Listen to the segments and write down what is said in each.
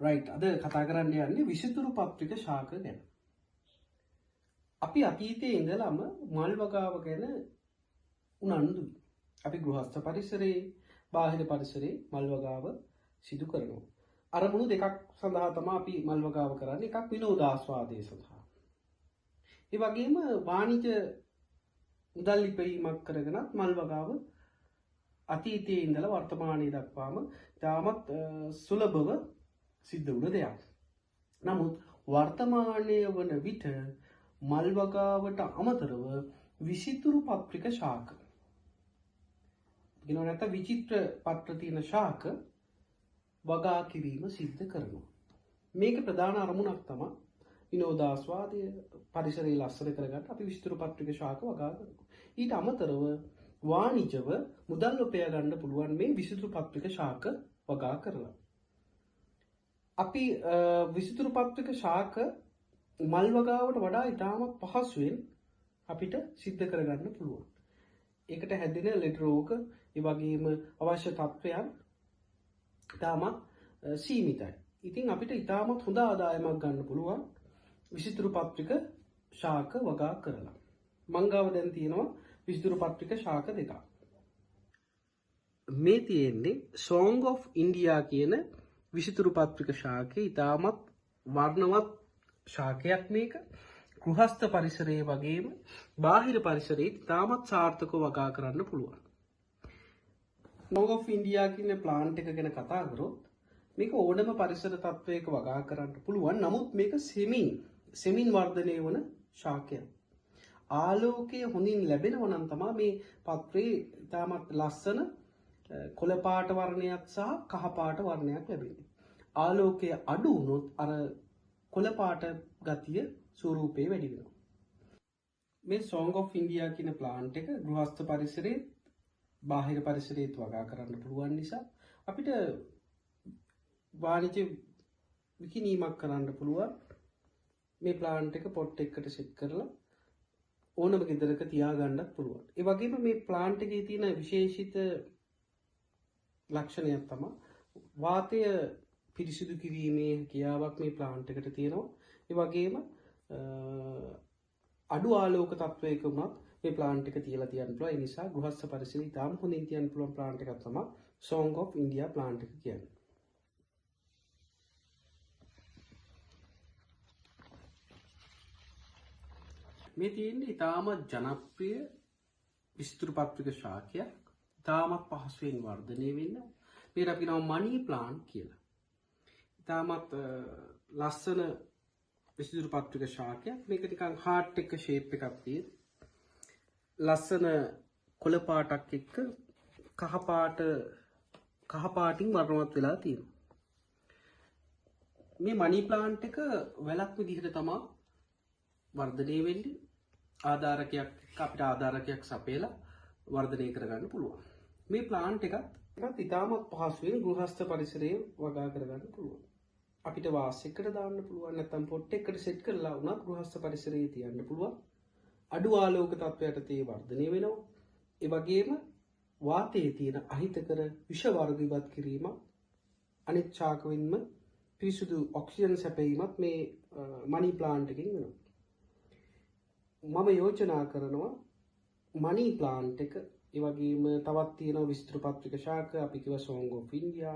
Right අද කතා කරන්න යන්නේ විසිතුරු පත්‍රික ශාක ගැන. අපි අතීතයේ ඉඳලම මල් වගාව ගැන උනන්දුයි. අපි ගෘහස්ත පරිසරයේ බාහිර පරිසරයේ මල් වගාව සිදු කරනවා. අරමුණු දෙකක් සඳහා තමයි අපි මල් වගාව කරන්නේ. එකක් විනෝදාස්වාදයේ සඳහා. ඒ වගේම වාණිජ මුදල් ලිපීමක් කරගෙනත් මල් වගාව අතීතයේ ඉඳලා වර්තමානයේ දක්වාම තාමත් සුලභව සිද්ධ වුණ දෙයක්. නමුත් වර්තමානයේ වන විට මල් වගාවට අමතරව විසිතුරු පත්‍රික ශාක කියනවා නැත්නම් විචිත්‍ර පත්‍ර තියෙන ශාක වගා කිරීම සිද්ධ කරනවා. මේක ප්‍රධාන අරමුණක් තමයි විනෝදාස්වාදය පරිසරය ලස්සන කරගන්න අපි විසිතුරු පත්‍රික ශාක වගා කරනවා. ඊට අමතරව වාණිජව මුදල් උපයා ගන්න පුළුවන් මේ විසිතුරු පත්‍රික ශාක වගා කරලා. අපි විසිතුරු පත්‍රික ශාක මල් වගාවට වඩා ඉතාමත් පහසුවෙන් අපිට සිද්ධ කරගන්න පුළුවන්. ඒකට හැදෙන ලෙඩ රෝග, ඒ වගේම අවශ්‍ය තත්ත්වයන් ඉතාමත් සීමිතයි. ඉතින් අපිට ඉතාමත් හොඳ ආදායමක් ගන්න පුළුවන් විසිතුරු පත්‍රික ශාක වගා කරලා. මං ගාව දැන් තියෙනවා විසිතුරු පත්‍රික ශාක දෙකක්. මේ තියෙන්නේ Song of India කියන විසිතුරු පත්‍රික ශාකේ ඉතාමත් වර්ණවත් ශාකයක් මේක. ගෘහස්ත පරිසරයේ වගේම බාහිර පරිසරයේ ඉතාමත් සාර්ථකව වගා කරන්න පුළුවන්. Song of India කියන ප්ලාන්ට් එක ගැන කතා කරොත් මේක ඕනම පරිසර තත්වයක වගා කරන්න පුළුවන්. නමුත් මේක සෙමින් වර්ධනය වන ශාකයක්. ආලෝකය හොඳින් ලැබෙනවා නම් තමයි මේ පත්‍රයේ ඉතාමත් ලස්සන කොළ පාට වර්ණයක් සහ කහ පාට වර්ණයක් ලැබෙන්නේ. ආලෝකය අඩු වුණොත් අර කොළ පාට ගතිය ස්වරූපේ වැඩි වෙනවා. මේ Song of India කියන ප්ලාන්ට් එක ගෘහස්ත පරිසරයේ බාහිර පරිසරයේත් වගා කරන්න පුළුවන් නිසා අපිට වාණිජ විකිණීමක් කරන්න පුළුවන්. මේ ප්ලාන්ට් එක පොට් එකකට සෙට් කරලා ඕනම ගෙදරක තියාගන්නත් පුළුවන්. ඒ වගේම මේ ප්ලාන්ට් එකේ තියෙන විශේෂිත ලක්ෂණයක් තමයි වාතය පිරිසිදු කිරීමේ හැකියාවක් මේ ප්ලාන්ට් එකට තියෙනවා. ඒ වගේම අඩු ආලෝක තත්වයක වුණත් මේ ප්ලාන්ට් එක තියලා තියන්න පුළුවන්. ඒ නිසා ගෘහස්ත පරිසරයේ ඉතාම හොඳින් තියන්න පුළුවන් ප්ලාන්ට් එකක් තමයි Song of India ප්ලාන්ට් එක කියන්නේ. මේ තියෙන්නේ ඉතාමත් ජනප්‍රිය විසිතුරු පත්‍රික ශාකයක්. ඉතාමත් පහසුවෙන් වර්ධනය වෙන්න. මේකට අපි කියනවා මනි ප්ලාන්ට් කියලා. ඉතාමත් ලස්සන විසිතුරු පත්‍රික ශාකයක්. මේක නිකන් හાર્ට් එක ෂේප් එකක් තියෙන. ලස්සන කොළ පාටක් එක්ක කහ පාටින් වර්ණවත් වෙලා තියෙනවා. මේ මනි ප්ලාන්ට් එක වැලක් විදිහට තමයි වර්ධනය වෙන්නේ. ආධාරකයක් අපිට ආධාරකයක් සපයලා වර්ධනය කරගන්න පුළුවන්. මේ ප්ලාන්ට් එකත් ඉතාමත් පහසුවෙන් ගෘහස්ත පරිසරයේ වගා කරගන්න පුළුවන්. අපිට වාස් එකකට දාන්න පුළුවන්, නැත්නම් පොට් එකකට සෙට් කරලා උනත් ගෘහස්ත පරිසරයේ තියන්න පුළුවන්. අඩු ආලෝක තත්ත්වයට තේ වර්ධනය වෙනවා. ඒ වගේම වාතයේ තියෙන අහිතකර විෂ වර්ග ඉවත් කිරීම, අනිත් ශාක වෙනම පිරිසුදු ඔක්සිජන් සැපයීමත් මේ මනි ප්ලාන්ට් එකකින් වෙනවා. මම යෝජනා කරනවා මනි ප්ලාන්ට් එක, ඒ වගේම තවත් තියෙනවා විසිතුරු පත්‍රික ශාක, අපි කිව්වා Song of India,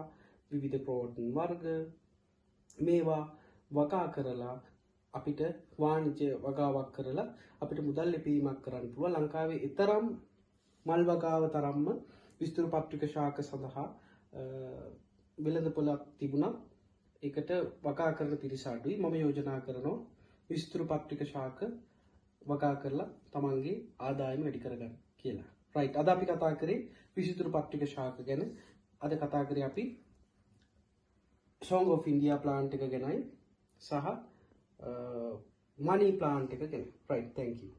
විවිධ ප්‍රෝටීන් වර්ග, මේවා වගා කරලා අපිට වාණිජ වගාවක් කරලා අපිට මුදල් ලිපීමක් කරන්න පුළුවන්. ලංකාවේ ඊතරම් මල් වගාව තරම්ම විසිතුරු පත්‍රික ශාක සඳහා වෙළඳපොළක් තිබුණා. ඒකට වගා කරන පිරිස අඩුයි. මම යෝජනා කරනවා විසිතුරු පත්‍රික ශාක වගා කරලා තමන්ගේ ආදායම වැඩි කරගන්න කියලා. රයිට්. අද අපි කතා කරේ විසිතුරු පත්‍රික ශාක ගැන. අද කතා කරේ අපි Song of India ප්ලාන්ට් එක ගැනයි සහ මනි ප්ලාන්ට් එක ගැන. රයිට්. thank you.